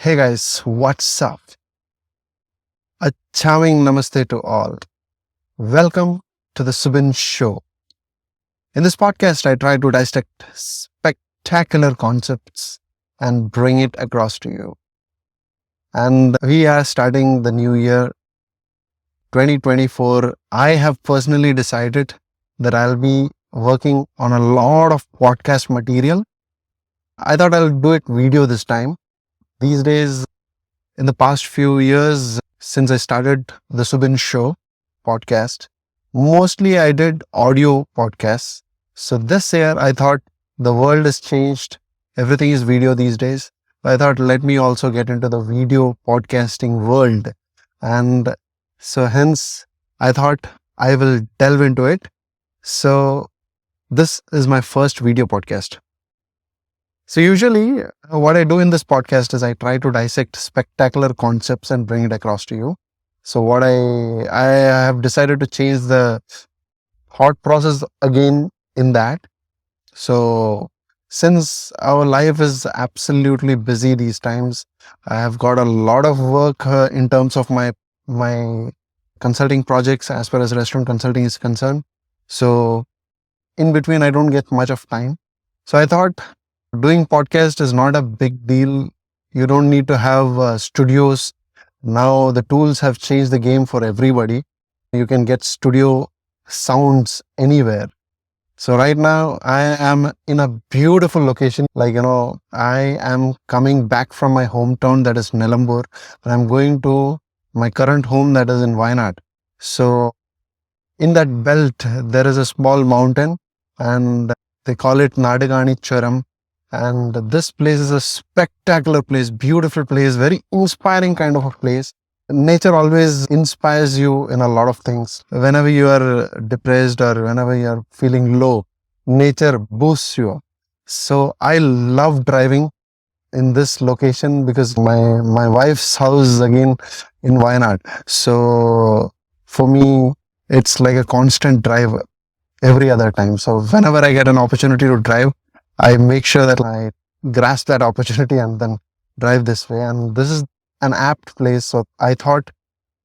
Hey guys, what's up? A charming namaste to all. Welcome to the Subin show. In this podcast, I try to dissect spectacular concepts and bring it across to you. And we are starting the new year 2024. I have personally decided that I'll be working on a lot of podcast material. I thought I'll do it video this time. These days, in the past few years, since I started the Subin show podcast, mostly I did audio podcasts. So this year I thought the world has changed. Everything is video these days. I thought let me also get into the video podcasting world. And so hence I thought I will delve into it. So this is my first video podcast. So usually what I do in this podcast is I try to dissect spectacular concepts and bring it across to you. So what I have decided to change the thought process again in that. So since our life is absolutely busy these times, I have got a lot of work in terms of my consulting projects as far as restaurant consulting is concerned. So in between I don't get much of time. So I thought doing podcast is not a big deal. You don't need to have studios. Now the tools have changed the game for everybody. You can get studio sounds anywhere. So right now I am in a beautiful location. I am coming back from my hometown, that is Nelambur, and I'm going to my current home, that is in Wayanad. So in that belt, there is a small mountain and they call it Nadugani Choram. And this place is a spectacular place, beautiful place, very inspiring kind of a place. Nature always inspires you in a lot of things. Whenever you are depressed or whenever you are feeling low, nature boosts you. So I love driving in this location because my wife's house is again in Wayanad. So for me, it's like a constant drive every other time. So whenever I get an opportunity to drive, I make sure that I grasp that opportunity and then drive this way. And this is an apt place. So I thought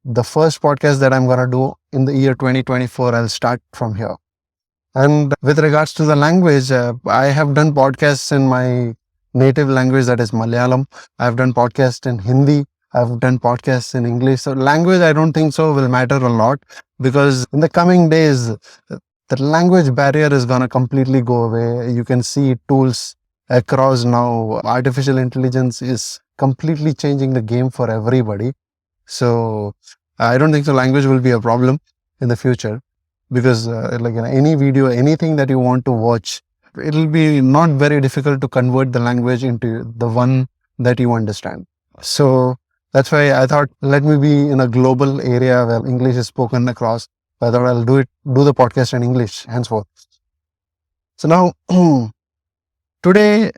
the first podcast that I'm going to do in the year 2024, I'll start from here. And with regards to the language, I have done podcasts in my native language, that is Malayalam. I've done podcasts in Hindi. I've done podcasts in English. So language, I don't think so will matter a lot because in the coming days, the language barrier is going to completely go away. You can see tools across now. Artificial intelligence is completely changing the game for everybody. So I don't think the language will be a problem in the future because any video, anything that you want to watch, it'll be not very difficult to convert the language into the one that you understand. So that's why I thought, let me be in a global area where English is spoken across. I thought I'll do the podcast in English henceforth. So now, today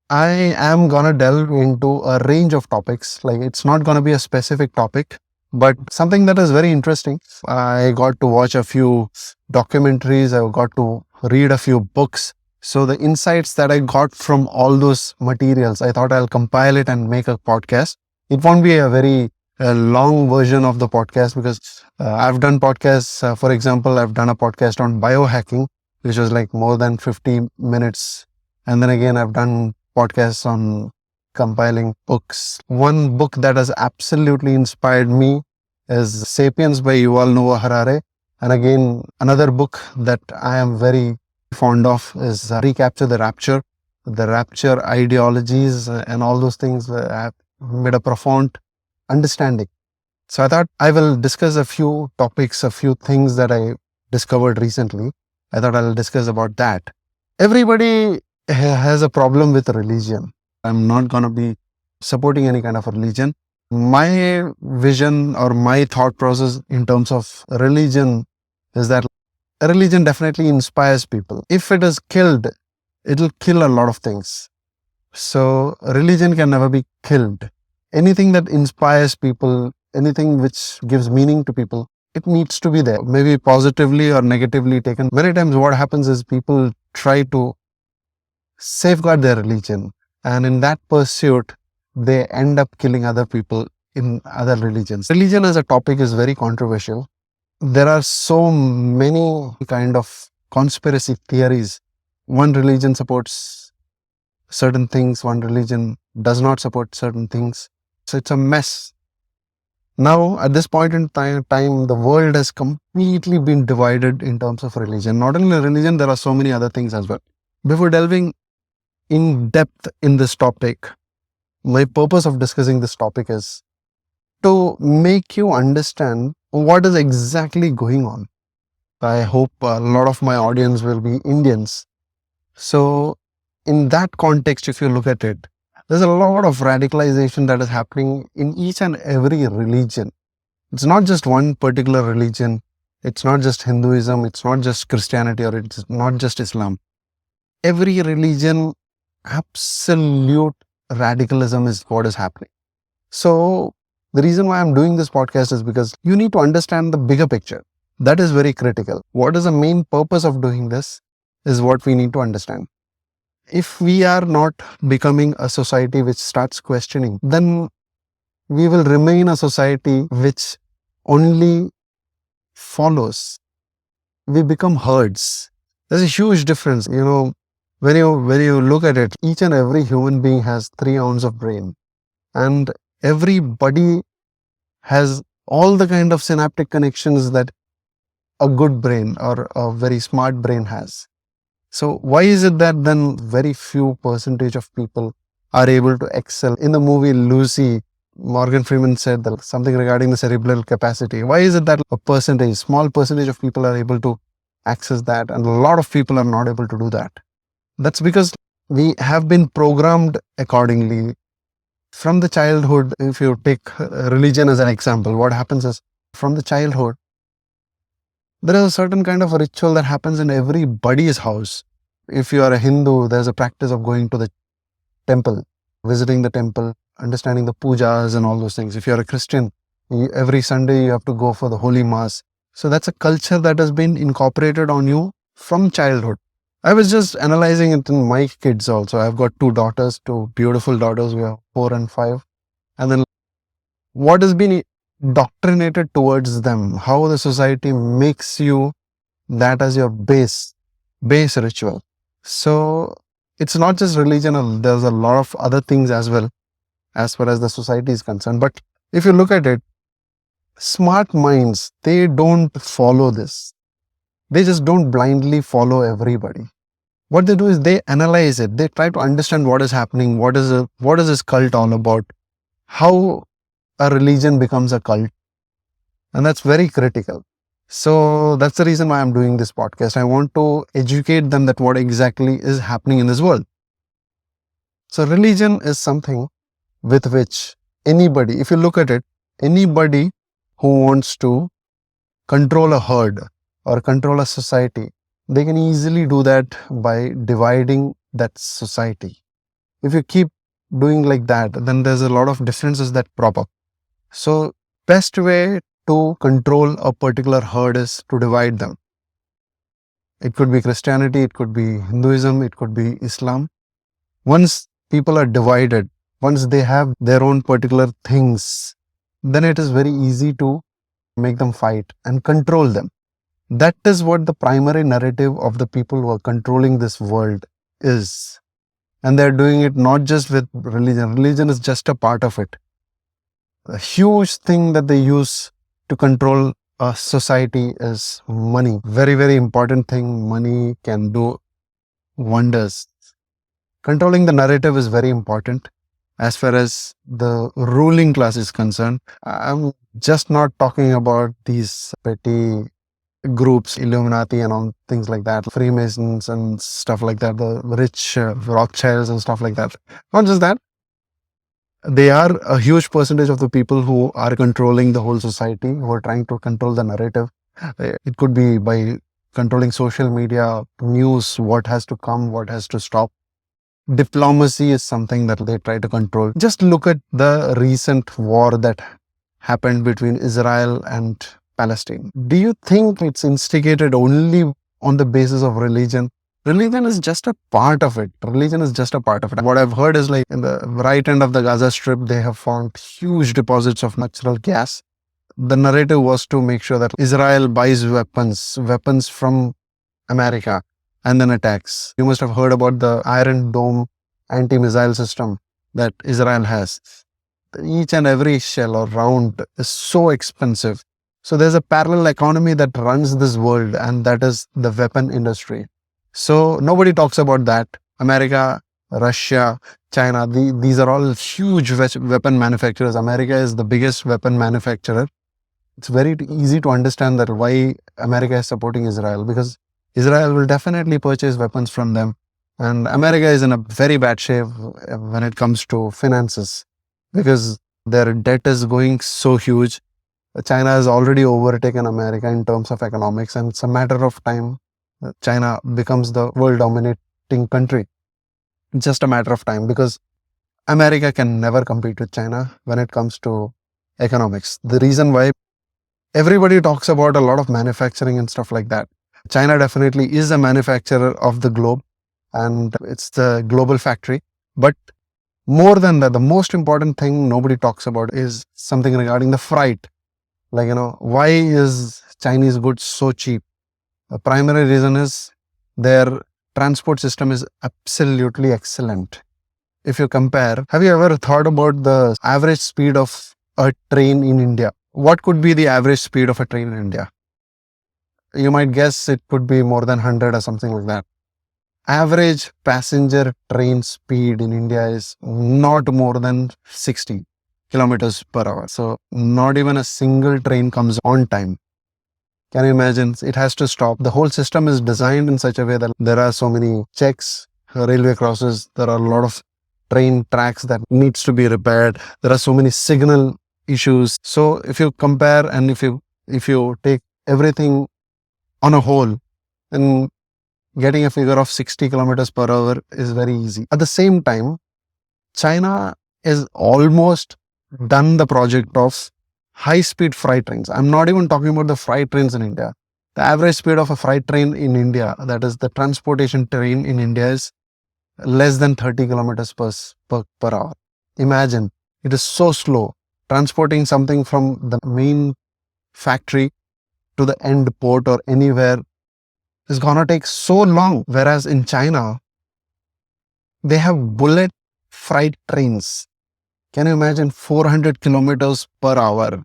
I am gonna delve into a range of topics. Like it's not gonna be a specific topic, but something that is very interesting. I got to watch a few documentaries. I got to read a few books. So the insights that I got from all those materials, I thought I'll compile it and make a podcast. It won't be a very long version of the podcast because I've done podcasts. For example, I've done a podcast on biohacking, which was like more than 50 minutes. And then again, I've done podcasts on compiling books. One book that has absolutely inspired me is Sapiens by Yuval Noah Harari. And again, another book that I am very fond of is Recapture the Rapture. The rapture ideologies and all those things have made a profound understanding. So I thought I will discuss a few topics, a few things that I discovered recently. I thought I'll discuss about that. Everybody has a problem with religion. I'm not going to be supporting any kind of religion. My vision or my thought process in terms of religion is that religion definitely inspires people. If it is killed, it'll kill a lot of things. So religion can never be killed. Anything that inspires people, anything which gives meaning to people, it needs to be there, maybe positively or negatively taken. Many times what happens is people try to safeguard their religion. And in that pursuit, they end up killing other people in other religions. Religion as a topic is very controversial. There are so many kind of conspiracy theories. One religion supports certain things, one religion does not support certain things. So it's a mess. Now, at this point in time, the world has completely been divided in terms of religion. Not only religion, there are so many other things as well. Before delving in depth in this topic, my purpose of discussing this topic is to make you understand what is exactly going on. I hope a lot of my audience will be Indians. So, in that context, if you look at it, there's a lot of radicalization that is happening in each and every religion. It's not just one particular religion. It's not just Hinduism. It's not just Christianity, or it's not just Islam. Every religion, absolute radicalism is what is happening. So, the reason why I'm doing this podcast is because you need to understand the bigger picture. That is very critical. What is the main purpose of doing this is what we need to understand. If we are not becoming a society which starts questioning, then we will remain a society which only follows. We become herds. There's a huge difference. When you look at it, each and every human being has 3 ounces of brain, and everybody has all the kind of synaptic connections that a good brain or a very smart brain has. So why is it that then very few percentage of people are able to excel? In the movie Lucy, Morgan Freeman said that something regarding the cerebral capacity. Why is it that a small percentage of people are able to access that and a lot of people are not able to do that? That's because we have been programmed accordingly. From the childhood, if you take religion as an example, what happens is from the childhood, there is a certain kind of a ritual that happens in everybody's house. If you are a Hindu, there's a practice of going to the temple, visiting the temple, understanding the pujas and all those things. If you're a Christian, every Sunday you have to go for the Holy Mass. So that's a culture that has been incorporated on you from childhood. I was just analyzing it in my kids also. I've got 2 daughters, 2 beautiful daughters. We are 4 and 5. And then what has been doctrinated towards them, how the society makes you that as your base ritual. So it's not just religion, there's a lot of other things as well, as far as the society is concerned. But if you look at it, smart minds, they don't follow this. They just don't blindly follow everybody. What they do is they analyze it. They try to understand what is happening, what is this cult all about, how a religion becomes a cult. And that's very critical. So that's the reason why I'm doing this podcast. I want to educate them that what exactly is happening in this world. So religion is something with which anybody, if you look at it, anybody who wants to control a herd or control a society, they can easily do that by dividing that society. If you keep doing like that, then there's a lot of differences that prop up. So best way to control a particular herd is to divide them. It could be Christianity, it could be Hinduism, it could be Islam. Once people are divided, once they have their own particular things, then it is very easy to make them fight and control them. That is what the primary narrative of the people who are controlling this world is. And they're doing it not just with religion. Religion is just a part of it. A huge thing that they use to control a society is money. Very, very important thing. Money can do wonders. Controlling the narrative is very important as far as the ruling class is concerned. I'm just not talking about these petty groups, Illuminati and all things like that, Freemasons and stuff like that, the rich Rothschilds and stuff like that. Not just that. They are a huge percentage of the people who are controlling the whole society, who are trying to control the narrative. It could be by controlling social media, news, what has to come, what has to stop. Diplomacy is something that they try to control. Just look at the recent war that happened between Israel and Palestine. Do you think it's instigated only on the basis of religion? Religion is just a part of it. Religion is just a part of it. What I've heard is like in the right end of the Gaza Strip, they have found huge deposits of natural gas. The narrative was to make sure that Israel buys weapons from America and then attacks. You must have heard about the Iron Dome anti-missile system that Israel has. Each and every shell or round is so expensive. So there's a parallel economy that runs this world, and that is the weapon industry. So nobody talks about that. America, Russia, China, these are all huge weapon manufacturers. America is the biggest weapon manufacturer. It's very easy to understand that why America is supporting Israel, because Israel will definitely purchase weapons from them. And America is in a very bad shape when it comes to finances, because their debt is going so huge. China has already overtaken America in terms of economics, and it's a matter of time China becomes the world dominating country. It's just a matter of time, because America can never compete with China when it comes to economics. The reason why everybody talks about a lot of manufacturing and stuff like that. China definitely is a manufacturer of the globe, and it's the global factory. But more than that, the most important thing nobody talks about is something regarding the freight. Like, why is Chinese goods so cheap? The primary reason is their transport system is absolutely excellent. If you compare, have you ever thought about the average speed of a train in India? What could be the average speed of a train in India? You might guess it could be more than 100 or something like that. Average passenger train speed in India is not more than 60 kilometers per hour. So not even a single train comes on time. Can you imagine? It has to stop. The whole system is designed in such a way that there are so many checks, railway crosses, there are a lot of train tracks that needs to be repaired. There are so many signal issues. So if you compare and if you take everything on a whole, then getting a figure of 60 kilometers per hour is very easy. At the same time, China is almost done the project of high-speed freight trains. I'm not even talking about the freight trains in India. The average speed of a freight train in India, that is the transportation train in India, is less than 30 kilometers per hour. Imagine, it is so slow. Transporting something from the main factory to the end port or anywhere is gonna take so long. Whereas in China, they have bullet freight trains. Can you imagine 400 kilometers per hour?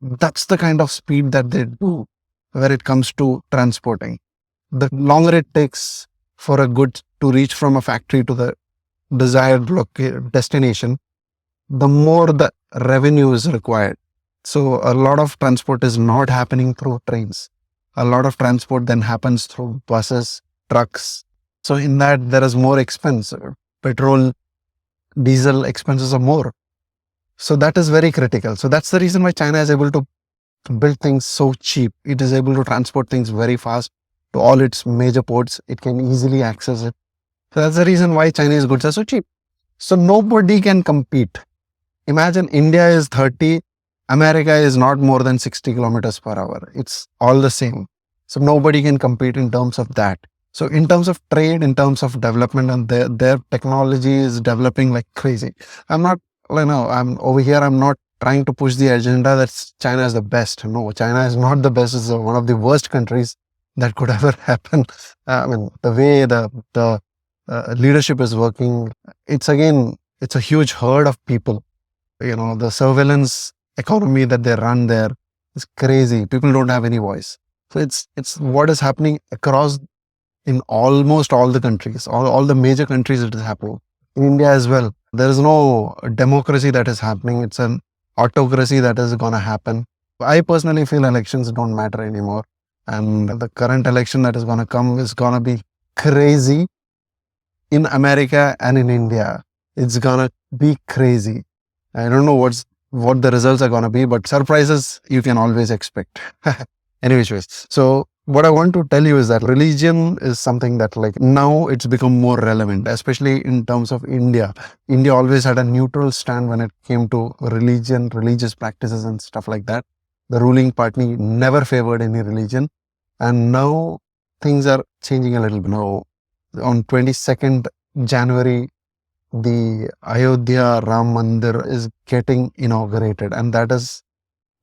That's the kind of speed that they do where it comes to transporting. The longer it takes for a good to reach from a factory to the desired destination, the more the revenue is required. So a lot of transport is not happening through trains. A lot of transport then happens through buses, trucks. So in that, there is more expense. Petrol, diesel expenses are more. So that is very critical. So that's the reason why China is able to build things so cheap. It is able to transport things very fast to all its major ports. It can easily access it. So that's the reason why Chinese goods are so cheap. So nobody can compete. Imagine India is 30, America is not more than 60 kilometers per hour. It's all the same. So nobody can compete in terms of that. So in terms of trade, in terms of development, and their technology is developing like crazy. I'm over here, I'm not trying to push the agenda that China is the best. No, China is not the best. It's one of the worst countries that could ever happen. The way the leadership is working, it's a huge herd of people. The surveillance economy that they run there is crazy. People don't have any voice. So it's what is happening across in almost all the countries, all the major countries it is happening. In India as well. There is no democracy that is happening. It's an autocracy that is going to happen. I personally feel elections don't matter anymore. And the current election that is going to come is going to be crazy in America and in India. It's going to be crazy. I don't know what the results are going to be, but surprises you can always expect. Anyways, so what I want to tell you is that religion is something that now it's become more relevant, especially in terms of India. India always had a neutral stand when it came to religion, religious practices and stuff like that. The ruling party never favored any religion. And now things are changing a little bit. Now On 22nd January, the Ayodhya Ram Mandir is getting inaugurated, and that is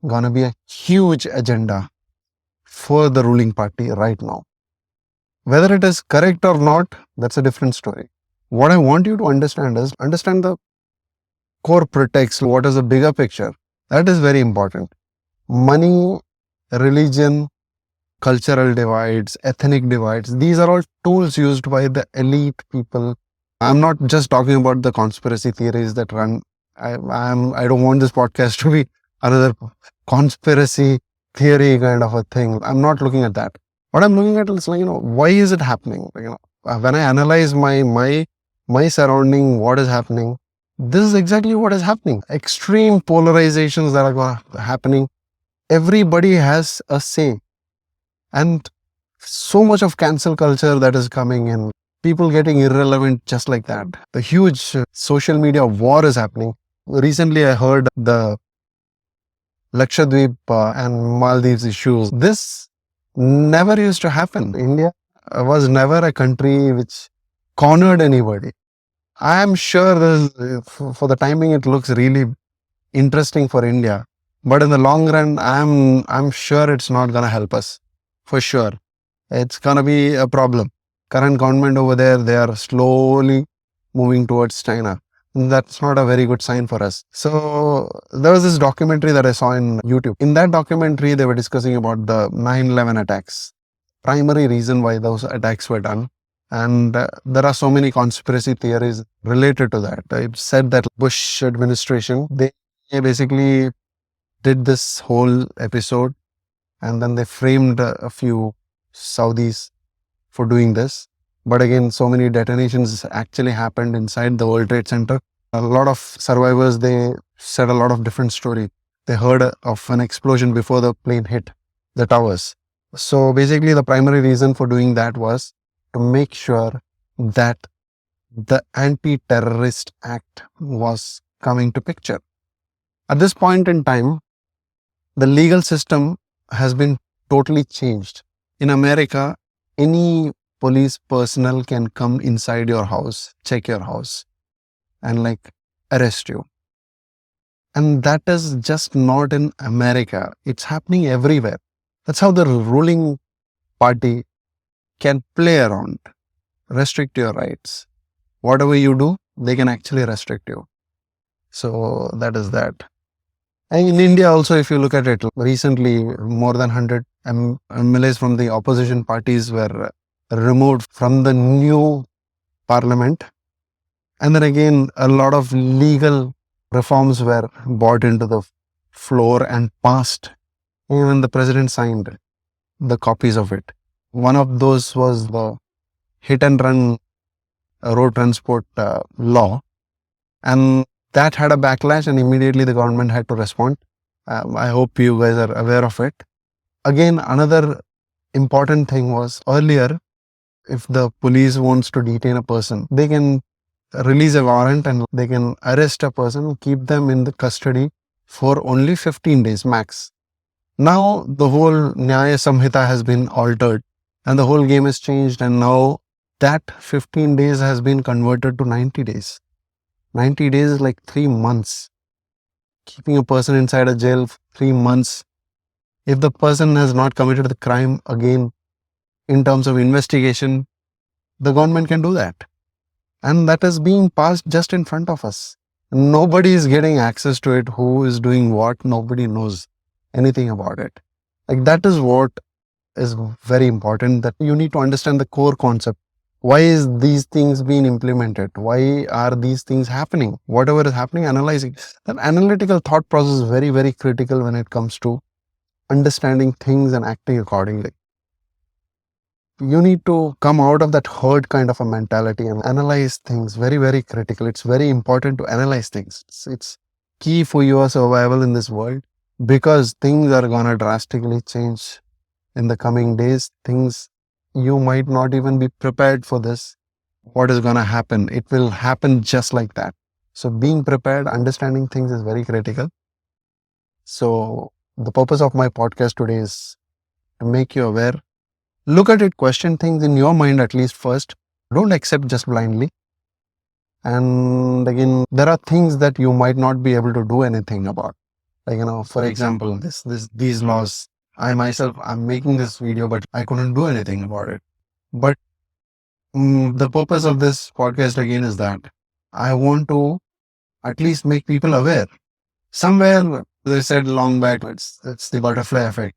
gonna be a huge agenda for the ruling party right now. Whether it is correct or not, that's a different story. What I want you to understand is understand the core pretext, what is the bigger picture. That is very important. Money, religion, cultural divides, ethnic divides, these are all tools used by the elite people. I'm not just talking about the conspiracy theories that run. I don't want this podcast to be another conspiracy theory kind of a thing. I'm not looking at that. What I'm looking at is like, why is it happening? When I analyze my surrounding, what is happening, this is exactly what is happening. Extreme polarizations that are happening. Everybody has a say. And so much of cancel culture that is coming in, people getting irrelevant just like that. The huge social media war is happening. Recently, I heard the Lakshadweep and Maldives issues. This never used to happen. India was never a country which cornered anybody. I am sure for the timing, it looks really interesting for India. But in the long run, I'm sure it's not going to help us. For sure. It's going to be a problem. Current government over there, they are slowly moving towards China. That's not a very good sign for us. So there was this documentary that I saw in YouTube. In that documentary, they were discussing about the 9/11 attacks. Primary reason why those attacks were done. And there are so many conspiracy theories related to that. It said that Bush administration, they basically did this whole episode and then they framed a few Saudis for doing this. But again, so many detonations actually happened inside the World Trade Center. A lot of survivors, they said a lot of different story. They heard of an explosion before the plane hit the towers. So basically, the primary reason for doing that was to make sure that the Anti-Terrorist Act was coming to picture. At this point in time, the legal system has been totally changed. In America, any police personnel can come inside your house, check your house, and arrest you. And that is just not in America. It's happening everywhere. That's how the ruling party can play around, restrict your rights. Whatever you do, they can actually restrict you. So that is that. And in India also, if you look at it, recently more than 100 MLAs from the opposition parties were removed from the new parliament. And then again, a lot of legal reforms were brought into the floor and passed. Even the president signed the copies of it. One of those was the hit and run road transport law. And that had a backlash and immediately the government had to respond. I hope you guys are aware of it. Again, another important thing was earlier, if the police wants to detain a person, they can release a warrant and they can arrest a person, keep them in the custody for only 15 days max. Now the whole Nyaya Samhita has been altered and the whole game has changed, and now that 15 days has been converted to 90 days. 90 days is like 3 months. Keeping a person inside a jail for 3 months. If the person has not committed the crime again, in terms of investigation, the government can do that. And that is being passed just in front of us. Nobody is getting access to it. Who is doing what? Nobody knows anything about it. That is what is very important, that you need to understand the core concept. Why is these things being implemented? Why are these things happening? Whatever is happening, analyzing. That analytical thought process is very, very critical when it comes to understanding things and acting accordingly. You need to come out of that herd kind of a mentality and analyze things. Very, very critical. It's very important to analyze things. It's key for your survival in this world, because things are gonna drastically change in the coming days. Things you might not even be prepared for this. What is gonna happen? It will happen just like that. So being prepared, understanding things is very critical. So the purpose of my podcast today is to make you aware. Look at it, question things in your mind at least first. Don't accept just blindly. And again, there are things that you might not be able to do anything about. Like, for example, these laws. I myself, I'm making this video, but I couldn't do anything about it. But the purpose of this podcast again is that I want to at least make people aware. Somewhere they said long back, it's the butterfly effect.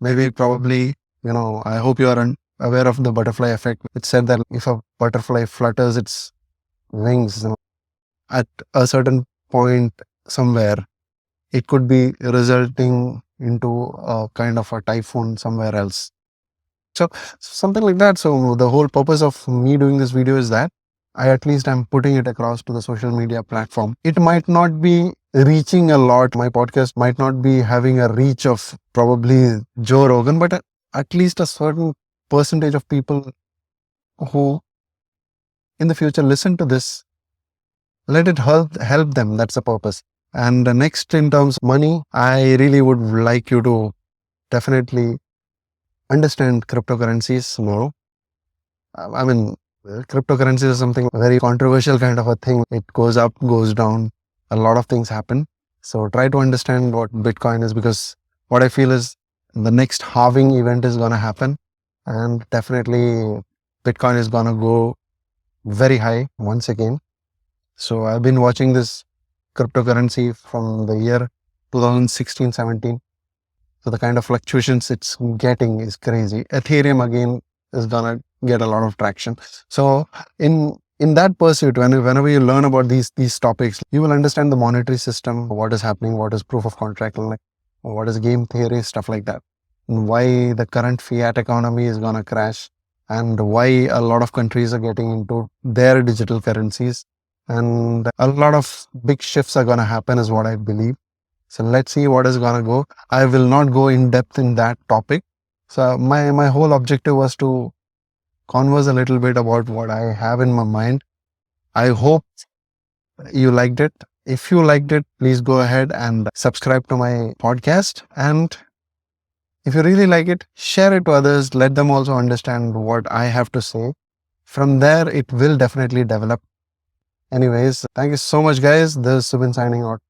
Maybe probably, I hope you are aware of the butterfly effect. It said that if a butterfly flutters its wings, at a certain point somewhere, it could be resulting into a kind of a typhoon somewhere else. So something like that. So the whole purpose of me doing this video is that I at least am putting it across to the social media platform. It might not be reaching a lot. My podcast might not be having a reach of probably Joe Rogan, but at least a certain percentage of people who in the future listen to this, let it help them. That's the purpose. And next, in terms of money, I really would like you to definitely understand cryptocurrencies more. I mean, cryptocurrency is something very controversial kind of a thing. It goes up, goes down. A lot of things happen. So try to understand what Bitcoin is, because what I feel is the next halving event is going to happen. And definitely Bitcoin is going to go very high once again. So I've been watching this cryptocurrency from the year 2016-17. So the kind of fluctuations it's getting is crazy. Ethereum again is gonna get a lot of traction. So in that pursuit, whenever you learn about these topics, you will understand the monetary system, what is happening, what is proof of contract, like what is game theory, stuff like that, and why the current fiat economy is gonna crash, and why a lot of countries are getting into their digital currencies, and a lot of big shifts are gonna happen, is what I believe. So let's see what is gonna go. I will not go in depth in that topic. So my whole objective was to converse a little bit about what I have in my mind. I hope you liked it. If you liked it, please go ahead and subscribe to my podcast. And if you really like it, share it to others. Let them also understand what I have to say. From there, it will definitely develop. Anyways, thank you so much, guys. This is Subin signing out.